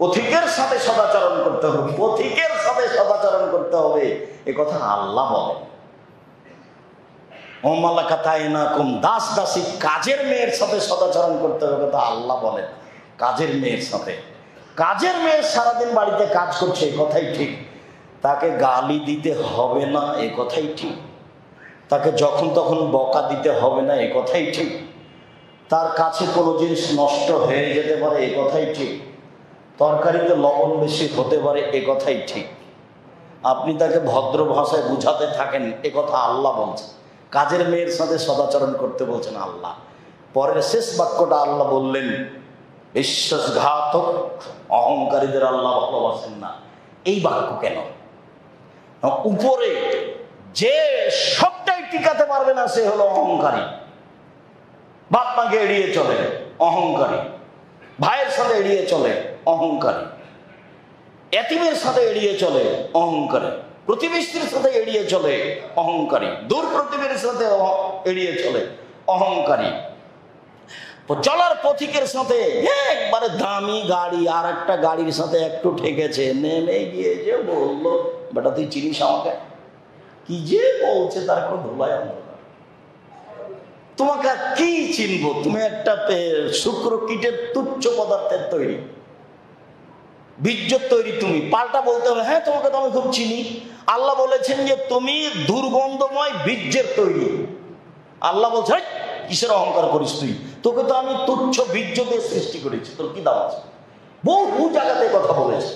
পথিকের সাথে সদাচরণ করতে হবে, পথিকের সাথে সদাচরণ করতে হবে, এ কথা আল্লাহ বলেন। ও মালাকাতাইনাকুম, দাস দাসী কাজের মেয়ের সাথে সদাচরণ করতে হবে, কথা আল্লাহ বলেন। কাজের মেয়ের সাথে, কাজের মেয়ে সারাদিন বাড়িতে কাজ করছে, এ কথাই ঠিক। তাকে গালি দিতে হবে না, এ কথাই ঠিক। তাকে যখন তখন বকা দিতে হবে না, এ কথাই ঠিক। তার কাছে কোনো জিনিস নষ্ট হয়ে যেতে পারে, এ কথাই ঠিক। তরকারিতে লবণ বেশি হতে পারে, এ কথাই ঠিক। আপনি তাকে ভদ্র ভাষায় বুঝাতে থাকেন, এ কথা আল্লাহ বলছেন। কাজের মেয়ের সাথে সদাচরণ করতে বলছেন আল্লাহ। পরের শেষ বাক্যটা আল্লাহ বললেন, বিশ্বাসঘাতক অহংকারীদের আল্লাহ ভালোবাসেন না। এই বাক্য কেন? উপরে যে সবটাই টিকাতে পারবে না, সে হলো অহংকারী। বাপ মাকে এড়িয়ে চলে, অহংকারী। ভাইয়ের সাথে এড়িয়ে চলে, অহংকারী। এতিমের সাথে এড়িয়ে চলে, অহংকারী। প্রতিবেশীর সাথে এড়িয়ে চলে, অহংকারী। দূর প্রতিবেশীর সাথে এড়িয়ে চলে, অহংকারী। চলার পথিকের সাথে একবারে দামি গাড়ি আর একটা গাড়ির সাথে একটু ঠেকেছে, নেমে গিয়ে যে বললো, বেটা তুই চিনিস আমাকে? কি যে বলছে, তার কোনো ধুলাই অন্ধকার। তোমাকে কি চিনবো? তুমি একটা শুক্র কীটের তুচ্ছ পদার্থের তৈরি, বীর্যের তৈরি। তুমি পাল্টা বলতে হবে, হ্যাঁ তোমাকে তো আমি খুব চিনি। আল্লাহ বলেছেন যে তুমি দুর্গন্ধময় বীর্যের তৈরি। আল্লাহ বলছে, কিসের অহংকার করিস তুই? তোকে তো আমি তুচ্ছ বীর্য দিয়ে সৃষ্টি করেছি, তোর কি দাম আছে? বহু জায়গাতে কথা বলেছে।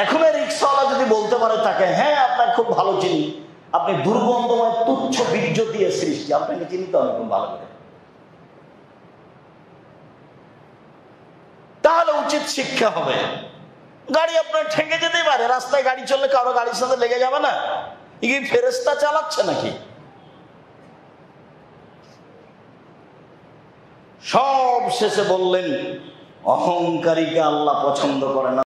এখন রিক্সাওয়ালা যদি বলতে পারে তাকে, হ্যাঁ আপনার খুব ভালো চিনি, আপনি দুর্গন্ধময় তুচ্ছ বীর্য দিয়ে সৃষ্টি, আপনাকে চিনি তো আমি খুব ভালো করে, তাহলে উচিত শিক্ষা হবে। গাড়ি আপনার ঠেকে যেতেই পারে, রাস্তায় গাড়ি চললে কারো গাড়ির সাথে লেগে যাবে না? কি ফেরেশতা চালাচ্ছে নাকি? সব শেষে বললেন, অহংকারীকে আল্লাহ পছন্দ করে না।